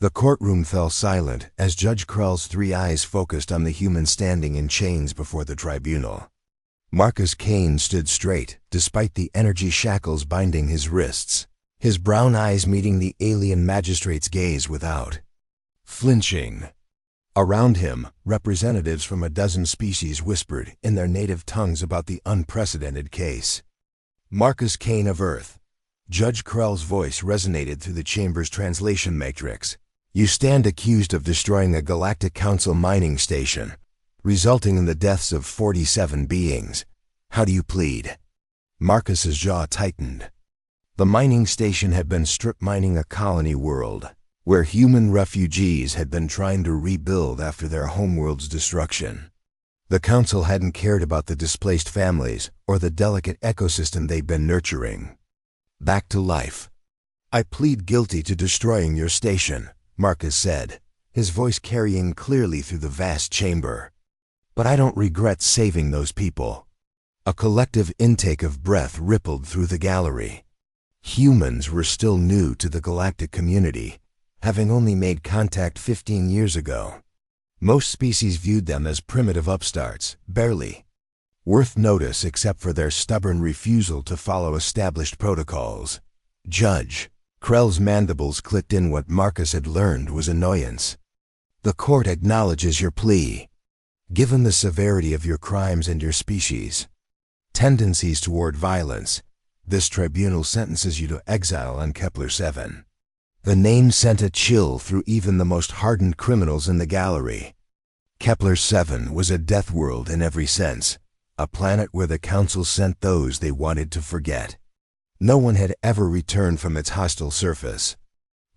The courtroom fell silent as Judge Krell's three eyes focused on the human standing in chains before the tribunal. Marcus Kane stood straight, despite the energy shackles binding his wrists, his brown eyes meeting the alien magistrate's gaze without flinching. Around him, representatives from a dozen species whispered in their native tongues about the unprecedented case. Marcus Kane of Earth. Judge Krell's voice resonated through the chamber's translation matrix. You stand accused of destroying a Galactic Council mining station, resulting in the deaths of 47 beings. How do you plead? Marcus's jaw tightened. The mining station had been strip mining a colony world, where human refugees had been trying to rebuild after their homeworld's destruction. The Council hadn't cared about the displaced families or the delicate ecosystem they'd been nurturing. Back to life. I plead guilty to destroying your station, Marcus said, his voice carrying clearly through the vast chamber. But I don't regret saving those people. A collective intake of breath rippled through the gallery. Humans were still new to the galactic community, having only made contact 15 years ago. Most species viewed them as primitive upstarts, barely worth notice except for their stubborn refusal to follow established protocols. Judge Krell's mandibles clicked in what Marcus had learned was annoyance. The court acknowledges your plea. Given the severity of your crimes and your species' tendencies toward violence, this tribunal sentences you to exile on Kepler-7. The name sent a chill through even the most hardened criminals in the gallery. Kepler-7 was a death world in every sense, a planet where the Council sent those they wanted to forget. No one had ever returned from its hostile surface.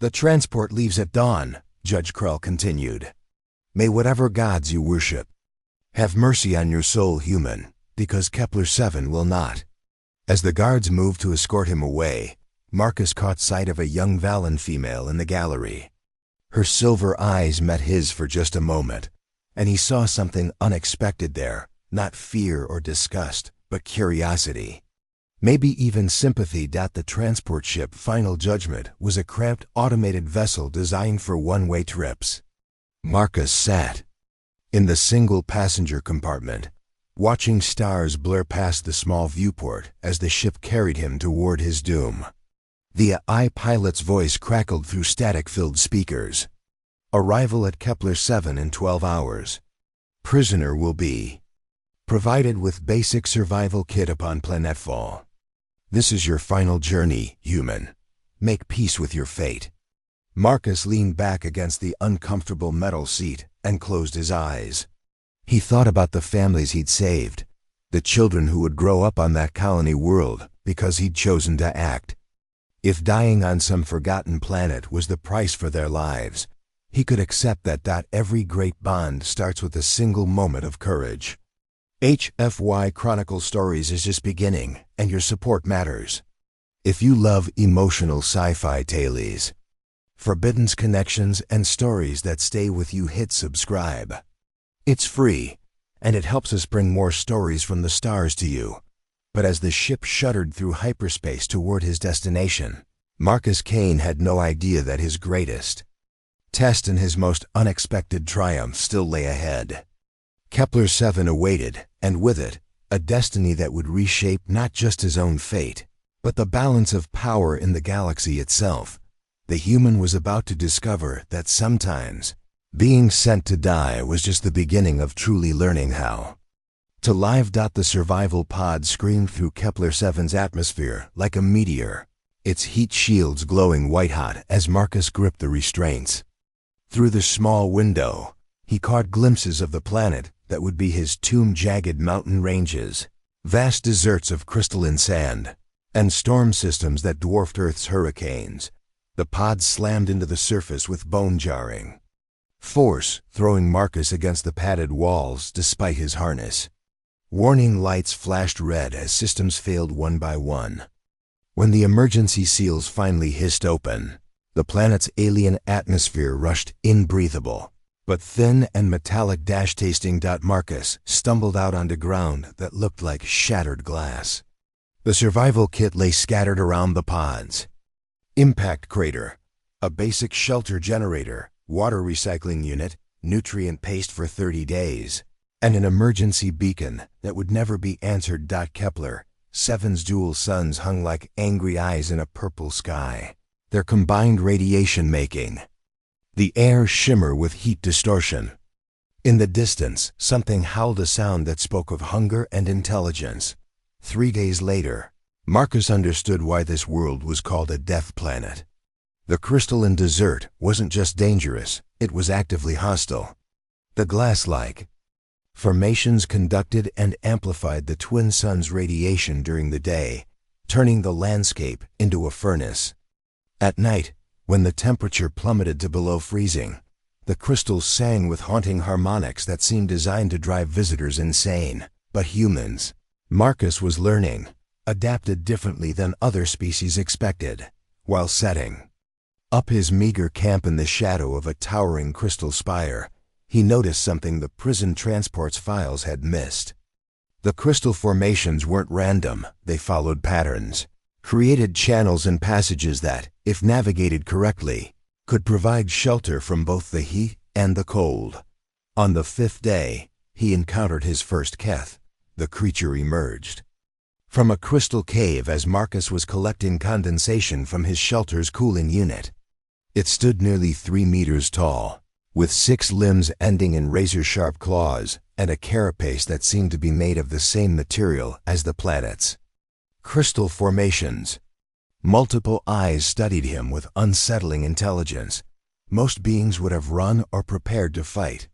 The transport leaves at dawn, Judge Krell continued. May whatever gods you worship have mercy on your soul, human, because Kepler-7 will not. As the guards moved to escort him away, Marcus caught sight of a young Valen female in the gallery. Her silver eyes met his for just a moment, and he saw something unexpected there, not fear or disgust, but curiosity. Maybe even sympathy. The transport ship Final Judgment was a cramped automated vessel designed for one-way trips. Marcus sat in the single passenger compartment, watching stars blur past the small viewport as the ship carried him toward his doom. The AI pilot's voice crackled through static-filled speakers. Arrival at Kepler-7 in 12 hours. Prisoner will be provided with basic survival kit upon planetfall. This is your final journey, human. Make peace with your fate. Marcus leaned back against the uncomfortable metal seat and closed his eyes. He thought about the families he'd saved, the children who would grow up on that colony world because he'd chosen to act. If dying on some forgotten planet was the price for their lives, he could accept that. Every great bond starts with a single moment of courage. HFY Chronicle Stories is just beginning, and your support matters. If you love emotional sci-fi tales, forbidden connections, and stories that stay with you, hit subscribe. It's free, and it helps us bring more stories from the stars to you. But as the ship shuddered through hyperspace toward his destination, Marcus Kane had no idea that his greatest test and his most unexpected triumph still lay ahead. Kepler-7 awaited, and with it, a destiny that would reshape not just his own fate, but the balance of power in the galaxy itself. The human was about to discover that sometimes being sent to die was just the beginning of truly learning how to live. The survival pod screamed through Kepler-7's atmosphere like a meteor, its heat shields glowing white-hot as Marcus gripped the restraints. Through the small window, he caught glimpses of the planet that would be his tomb: jagged mountain ranges, vast deserts of crystalline sand, and storm systems that dwarfed Earth's hurricanes. The pod slammed into the surface with bone-jarring force, throwing Marcus against the padded walls despite his harness. Warning lights flashed red as systems failed one by one. When the emergency seals finally hissed open, the planet's alien atmosphere rushed inbreathable, but thin and metallic. Tasting. Marcus stumbled out onto ground that looked like shattered glass. The survival kit lay scattered around the pods. Impact crater. A basic shelter generator, water recycling unit, nutrient paste for 30 days, and an emergency beacon that would never be answered. Kepler 7's dual suns hung like angry eyes in a purple sky, their combined radiation making the air shimmer with heat distortion. In the distance, something howled, a sound that spoke of hunger and intelligence. 3 days later, Marcus understood why this world was called a death planet. The crystalline desert wasn't just dangerous, it was actively hostile. The glass-like formations conducted and amplified the twin suns' radiation during the day, turning the landscape into a furnace. At night, when the temperature plummeted to below freezing, the crystals sang with haunting harmonics that seemed designed to drive visitors insane. But humans, Marcus was learning, adapted differently than other species expected. While setting up his meager camp in the shadow of a towering crystal spire, he noticed something the prison transport's files had missed. The crystal formations weren't random, they followed patterns, created channels and passages that, if navigated correctly, could provide shelter from both the heat and the cold. On the 5th day, he encountered his first Keth. The creature emerged from a crystal cave as Marcus was collecting condensation from his shelter's cooling unit. It stood nearly 3 meters tall, with 6 limbs ending in razor-sharp claws and a carapace that seemed to be made of the same material as the planet's crystal formations. Multiple eyes studied him with unsettling intelligence. Most beings would have run or prepared to fight.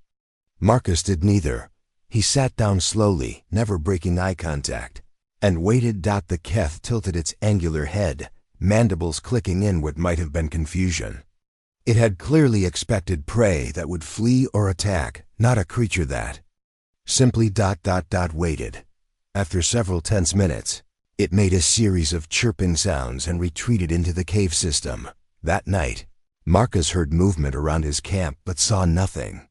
Marcus did neither. He sat down slowly, never breaking eye contact, and waited. The Keth tilted its angular head, mandibles clicking in what might have been confusion. It had clearly expected prey that would flee or attack, not a creature that simply waited. After several tense minutes, it made a series of chirping sounds and retreated into the cave system. That night, Marcus heard movement around his camp but saw nothing.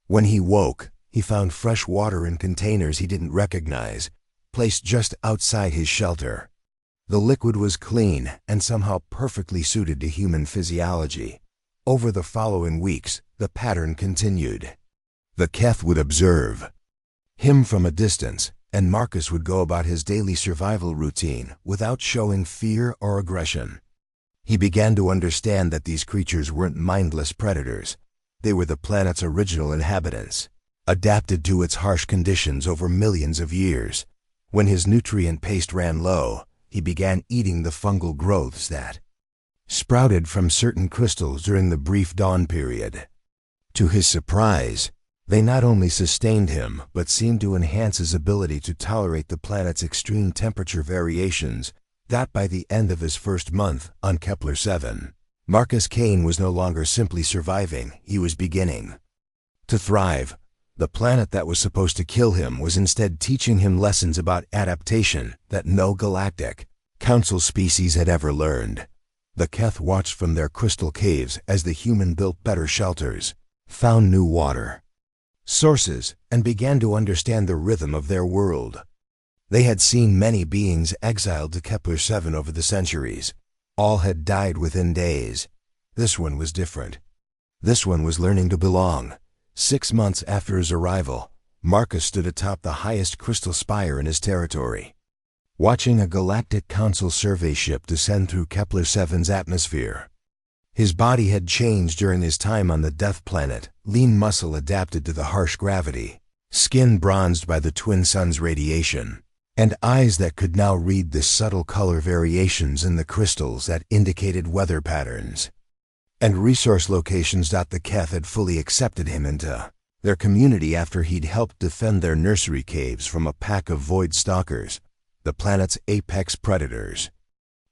When he woke, he found fresh water in containers he didn't recognize, placed just outside his shelter. The liquid was clean and somehow perfectly suited to human physiology. Over the following weeks, the pattern continued. The Keth would observe him from a distance, and Marcus would go about his daily survival routine without showing fear or aggression. He began to understand that these creatures weren't mindless predators. They were the planet's original inhabitants, adapted to its harsh conditions over millions of years. When his nutrient paste ran low, he began eating the fungal growths that sprouted from certain crystals during the brief dawn period. To his surprise, they not only sustained him, but seemed to enhance his ability to tolerate the planet's extreme temperature variations. By the end of his first month on Kepler 7, Marcus Kane was no longer simply surviving, he was beginning to thrive. The planet that was supposed to kill him was instead teaching him lessons about adaptation that no Galactic Council species had ever learned. The Keth watched from their crystal caves as the human built better shelters, found new water sources, and began to understand the rhythm of their world. They had seen many beings exiled to Kepler 7 over the centuries. All had died within days. This one was different. This one was learning to belong. 6 months after his arrival, Marcus stood atop the highest crystal spire in his territory, watching a Galactic Council survey ship descend through Kepler 7's atmosphere. His body had changed during his time on the Death Planet, lean muscle adapted to the harsh gravity, skin bronzed by the twin suns' radiation, and eyes that could now read the subtle color variations in the crystals that indicated weather patterns and resource locations. The Keth had fully accepted him into their community after he'd helped defend their nursery caves from a pack of void stalkers, the planet's apex predators.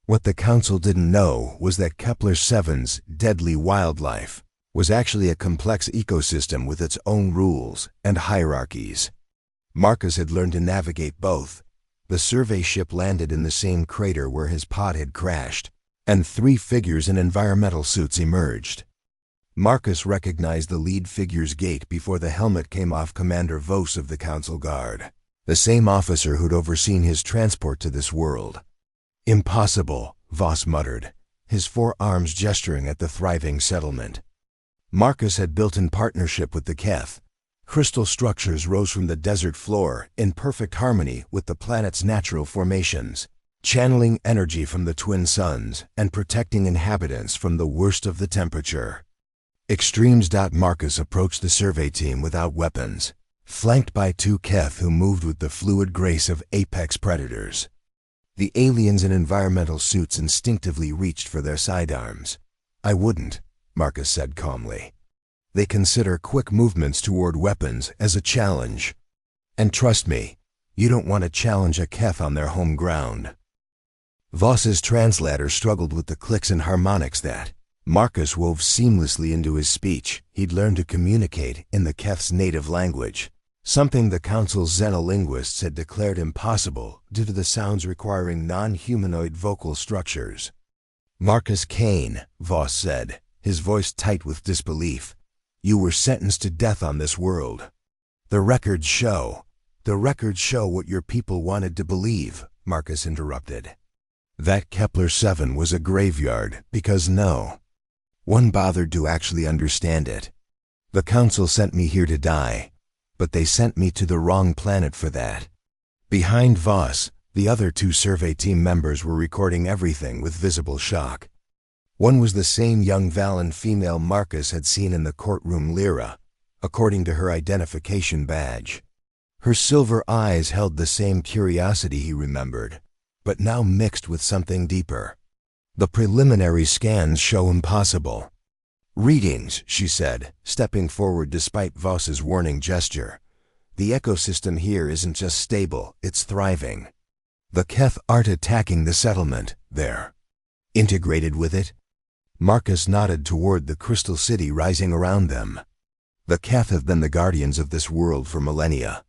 What the Council didn't know was that Kepler 7's deadly wildlife was actually a complex ecosystem with its own rules and hierarchies. Marcus had learned to navigate both. The survey ship landed in the same crater where his pod had crashed, and 3 figures in environmental suits emerged. Marcus recognized the lead figure's gait before the helmet came off. Commander Vos of the Council Guard, the same officer who'd overseen his transport to this world. "Impossible," Vos muttered. his forearms gesturing at the thriving settlement. Marcus had built in partnership with the Keth. Crystal structures rose from the desert floor in perfect harmony with the planet's natural formations, channeling energy from the twin suns and protecting inhabitants from the worst of the temperature. Extremes. Marcus approached the survey team without weapons, flanked by two Keth who moved with the fluid grace of apex predators. The aliens in environmental suits instinctively reached for their sidearms. "I wouldn't," Marcus said calmly. "They consider quick movements toward weapons as a challenge. And trust me, you don't want to challenge a Keth on their home ground." Voss's translator struggled with the clicks and harmonics that Marcus wove seamlessly into his speech. He'd learned to communicate in the Keth's native language, something the Council's xenolinguists had declared impossible due to the sounds requiring non-humanoid vocal structures. "Marcus Kane," Voss said, his voice tight with disbelief, "you were sentenced to death on this world." The records show what your people wanted to believe," Marcus interrupted. "That Kepler-7 was a graveyard because no one bothered to actually understand it. The Council sent me here to die, but they sent me to the wrong planet for that." Behind Voss, the other two survey team members were recording everything with visible shock. One was the same young Valen female Marcus had seen in the courtroom, Lyra, according to her identification badge. Her silver eyes held the same curiosity he remembered, but now mixed with something deeper. "The preliminary scans show impossible." "Readings," she said, stepping forward despite Voss's warning gesture. "The ecosystem here isn't just stable, it's thriving. The Keth aren't attacking the settlement, they're integrated with it." Marcus nodded toward the crystal city rising around them. "The Keth have been the guardians of this world for millennia.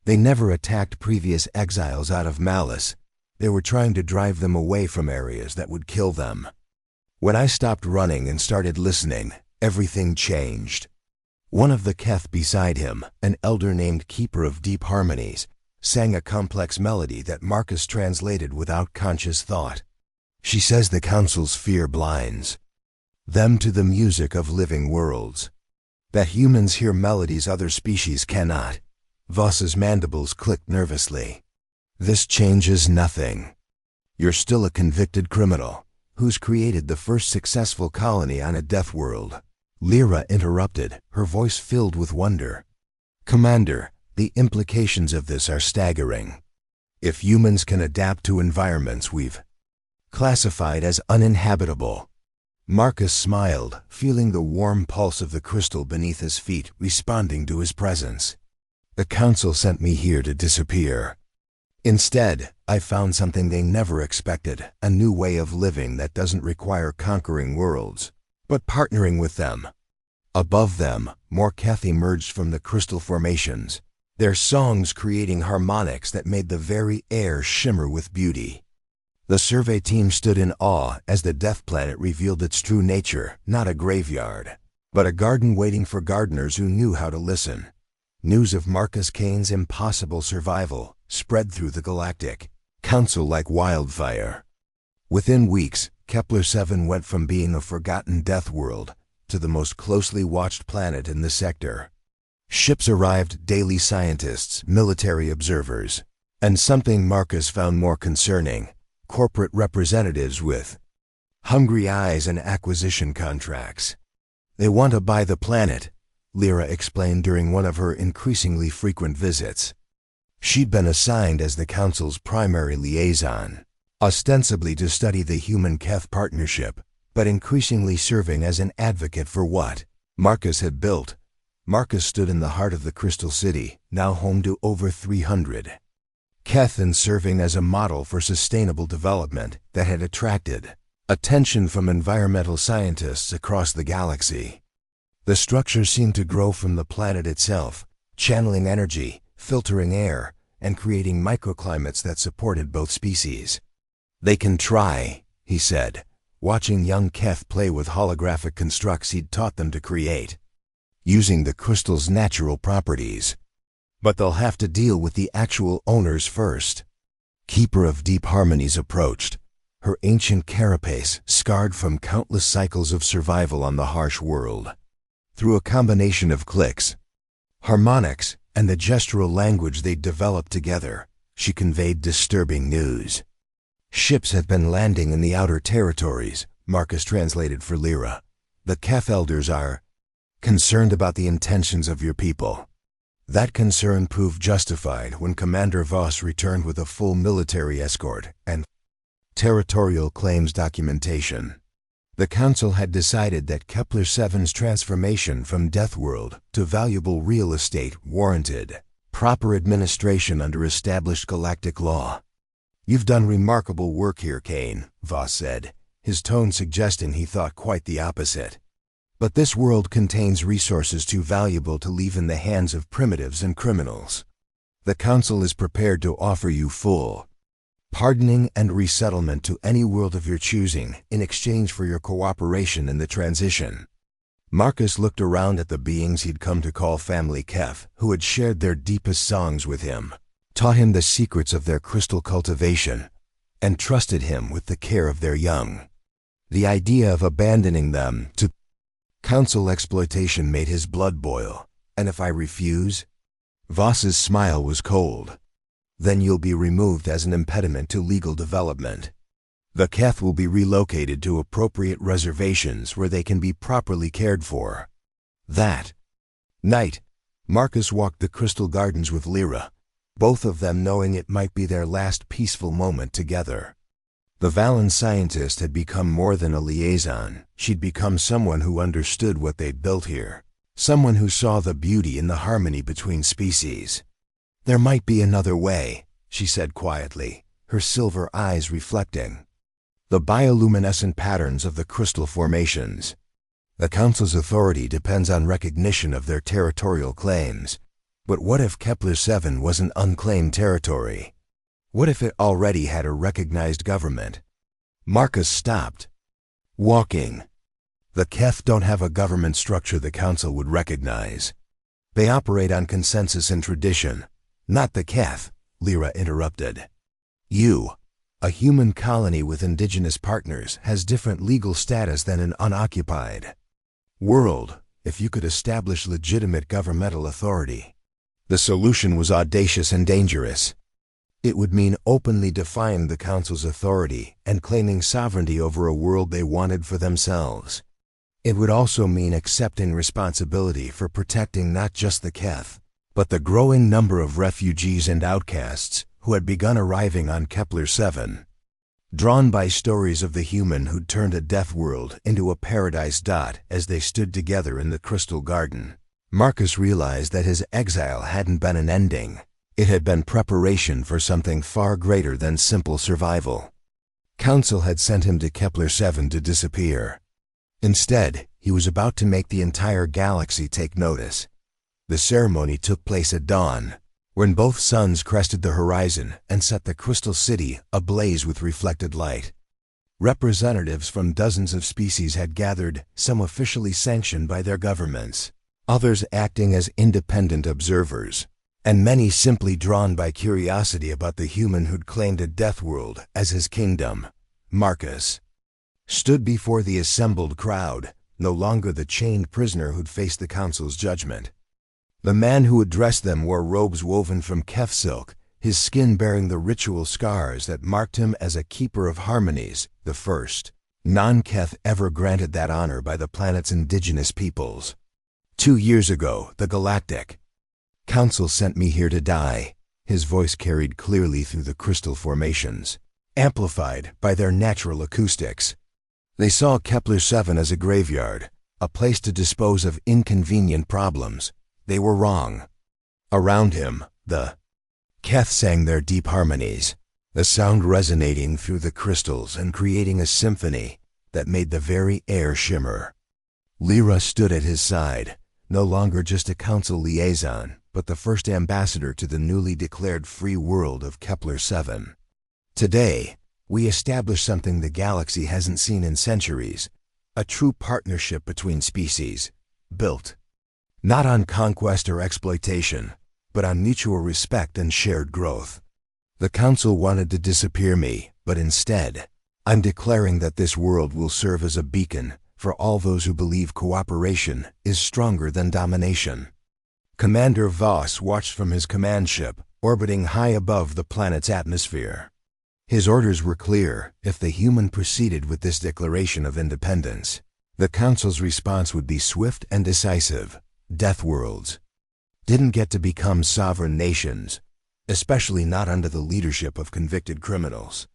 They never attacked previous exiles out of malice. They were trying to drive them away from areas that would kill them. When I stopped running and started listening, everything changed." One of the Keth beside him, an elder named Keeper of Deep Harmonies, sang a complex melody that Marcus translated without conscious thought. "She says the Council's fear blinds them to the music of living worlds. That humans hear melodies other species cannot." Voss's mandibles clicked nervously. "This changes nothing. You're still a convicted criminal who's created the first successful colony on a death world." Lyra interrupted, her voice filled with wonder. "Commander, the implications of this are staggering. If humans can adapt to environments we've classified as uninhabitable." Marcus smiled, feeling the warm pulse of the crystal beneath his feet responding to his presence. "The Council sent me here to disappear. Instead, I found something they never expected, a new way of living that doesn't require conquering worlds, but partnering with them." Above them, more Keth emerged from the crystal formations, their songs creating harmonics that made the very air shimmer with beauty. The survey team stood in awe as the Death Planet revealed its true nature, not a graveyard, but a garden waiting for gardeners who knew how to listen. News of Marcus Kane's impossible survival spread through the Galactic Council like wildfire. Within weeks, Kepler-7 went from being a forgotten death world to the most closely watched planet in the sector. Ships arrived, daily scientists, military observers, and something Marcus found more concerning: corporate representatives with hungry eyes and acquisition contracts. "They want to buy the planet," Lyra explained during one of her increasingly frequent visits. She'd been assigned as the Council's primary liaison, ostensibly to study the human-Keth partnership, but increasingly serving as an advocate for what Marcus had built. Marcus stood in the heart of the Crystal City, now home to over 300 Keth, and serving as a model for sustainable development that had attracted attention from environmental scientists across the galaxy. The structure seemed to grow from the planet itself, channeling energy, filtering air, and creating microclimates that supported both species. "They can try," he said, watching young Keth play with holographic constructs he'd taught them to create, using the crystal's natural properties. "But they'll have to deal with the actual owners first." Keeper of Deep Harmonies approached, her ancient carapace scarred from countless cycles of survival on the harsh world. Through a combination of clicks, harmonics, and the gestural language they'd developed together, she conveyed disturbing news. "Ships have been landing in the outer territories," Marcus translated for Lyra. "The Keth elders are concerned about the intentions of your people." That concern proved justified when Commander Voss returned with a full military escort and territorial claims documentation. The Council had decided that Kepler-7's transformation from Deathworld to valuable real estate warranted proper administration under established galactic law. "You've done remarkable work here, Kane," Voss said, his tone suggesting he thought quite the opposite. "But this world contains resources too valuable to leave in the hands of primitives and criminals. The Council is prepared to offer you full pardoning and resettlement to any world of your choosing in exchange for your cooperation in the transition." Marcus looked around at the beings he'd come to call family Keth, who had shared their deepest songs with him, taught him the secrets of their crystal cultivation, and trusted him with the care of their young. The idea of abandoning them to Council exploitation made his blood boil. "And if I refuse?" Voss's smile was cold. "Then you'll be removed as an impediment to legal development. The Keth will be relocated to appropriate reservations where they can be properly cared for." That night, Marcus walked the Crystal Gardens with Lyra, both of them knowing it might be their last peaceful moment together. The Valen scientist had become more than a liaison. She'd become someone who understood what they'd built here, someone who saw the beauty in the harmony between species. "There might be another way," she said quietly, her silver eyes reflecting the bioluminescent patterns of the crystal formations. "The Council's authority depends on recognition of their territorial claims. But what if Kepler-7 was an unclaimed territory? What if it already had a recognized government?" Marcus stopped walking. "The Keth don't have a government structure the Council would recognize. They operate on consensus and tradition." "Not the Keth," Lyra interrupted. "You, a human colony with indigenous partners, has different legal status than an unoccupied world. If you could establish legitimate governmental authority." The solution was audacious and dangerous. It would mean openly defying the Council's authority and claiming sovereignty over a world they wanted for themselves. It would also mean accepting responsibility for protecting not just the Keth, but the growing number of refugees and outcasts who had begun arriving on Kepler-7. Drawn by stories of the human who'd turned a death world into a paradise dot as they stood together in the Crystal Garden, Marcus realized that his exile hadn't been an ending. It had been preparation for something far greater than simple survival. Council had sent him to Kepler-7 to disappear. Instead, he was about to make the entire galaxy take notice. The ceremony took place at dawn, when both suns crested the horizon and set the crystal city ablaze with reflected light. Representatives from dozens of species had gathered, some officially sanctioned by their governments, others acting as independent observers, and many simply drawn by curiosity about the human who'd claimed a death world as his kingdom. Marcus stood before the assembled crowd, no longer the chained prisoner who'd faced the Council's judgment. The man who addressed them wore robes woven from Keth silk, his skin bearing the ritual scars that marked him as a keeper of harmonies, the first non-Keth ever granted that honor by the planet's indigenous peoples. 2 years ago, the Galactic Council sent me here to die. His voice carried clearly through the crystal formations, amplified by their natural acoustics. They saw Kepler-7 as a graveyard, a place to dispose of inconvenient problems. They were wrong. Around him, the Keth sang their deep harmonies, the sound resonating through the crystals and creating a symphony that made the very air shimmer. Lyra stood at his side, no longer just a Council liaison, but the first ambassador to the newly declared free world of Kepler-7. "Today, we established something the galaxy hasn't seen in centuries, a true partnership between species, built not on conquest or exploitation, but on mutual respect and shared growth. The Council wanted to disappear me, but instead, I'm declaring that this world will serve as a beacon for all those who believe cooperation is stronger than domination. Commander Voss watched from his command ship, orbiting high above the planet's atmosphere. His orders were clear: if the human proceeded with this declaration of independence, the Council's response would be swift and decisive. Death worlds didn't get to become sovereign nations, especially not under the leadership of convicted criminals.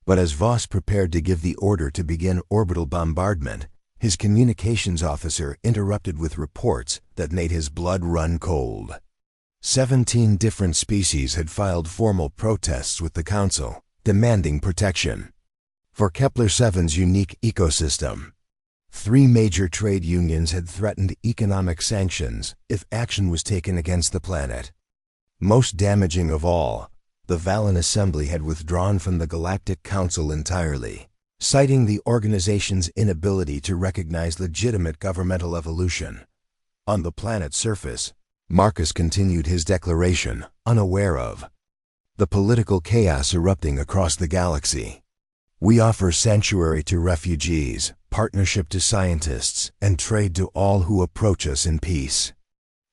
But as Voss prepared to give the order to begin orbital bombardment, his communications officer interrupted with reports that made his blood run cold. 17 different species had filed formal protests with the Council, demanding protection for Kepler-7's unique ecosystem. 3 major trade unions had threatened economic sanctions if action was taken against the planet. Most damaging of all, the Valen Assembly had withdrawn from the Galactic Council entirely, citing the organization's inability to recognize legitimate governmental evolution. On the planet's surface, Marcus continued his declaration, unaware of the political chaos erupting across the galaxy. We offer sanctuary to refugees, partnership to scientists, and trade to all who approach us in peace.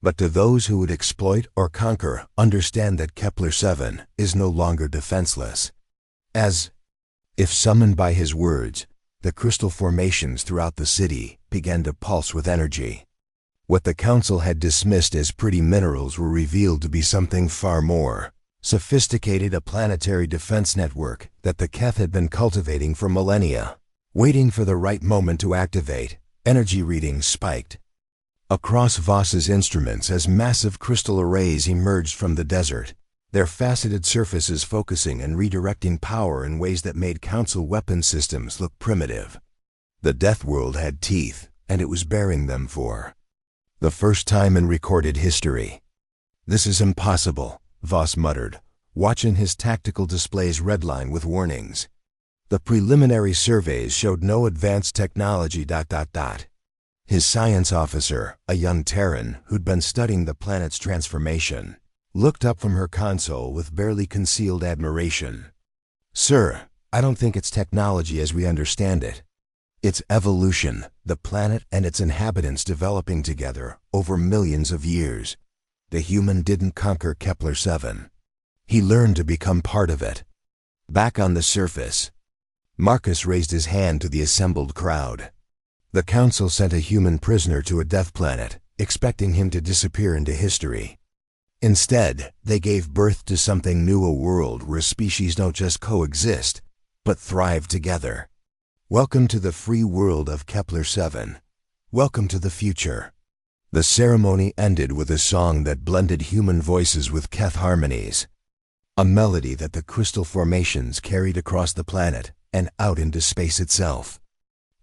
But to those who would exploit or conquer, understand that Kepler-7 is no longer defenseless. As if summoned by his words, the crystal formations throughout the city began to pulse with energy. What the Council had dismissed as pretty minerals were revealed to be something far more sophisticated: a planetary defense network that the Keth had been cultivating for millennia, waiting for the right moment to activate. Energy readings spiked across Voss's instruments as massive crystal arrays emerged from the desert, their faceted surfaces focusing and redirecting power in ways that made Council weapon systems look primitive. The Death World had teeth, and it was baring them for the first time in recorded history. This is impossible, Voss muttered, watching his tactical displays redline with warnings. The preliminary surveys showed no advanced technology. His science officer, a young Terran who'd been studying the planet's transformation, looked up from her console with barely concealed admiration. Sir, I don't think it's technology as we understand it. It's evolution, the planet and its inhabitants developing together over millions of years. The human didn't conquer Kepler-7. He learned to become part of it. Back on the surface, Marcus raised his hand to the assembled crowd. The Council sent a human prisoner to a death planet, expecting him to disappear into history. Instead, they gave birth to something new: a world where species don't just coexist, but thrive together. Welcome to the free world of Kepler-7. Welcome to the future. The ceremony ended with a song that blended human voices with Keth harmonies, a melody that the crystal formations carried across the planet and out into space itself.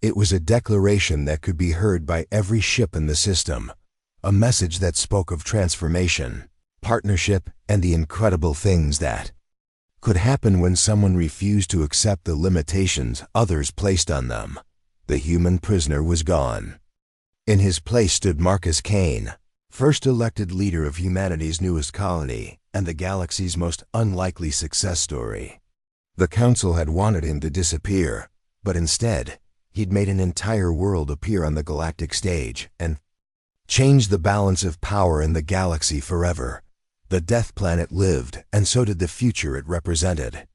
It was a declaration that could be heard by every ship in the system, a message that spoke of transformation, partnership, and the incredible things that could happen when someone refused to accept the limitations others placed on them. The human prisoner was gone. In his place stood Marcus Kane, first elected leader of humanity's newest colony and the galaxy's most unlikely success story. The Council had wanted him to disappear, but instead, he'd made an entire world appear on the galactic stage and changed the balance of power in the galaxy forever. The Death Planet lived, and so did the future it represented.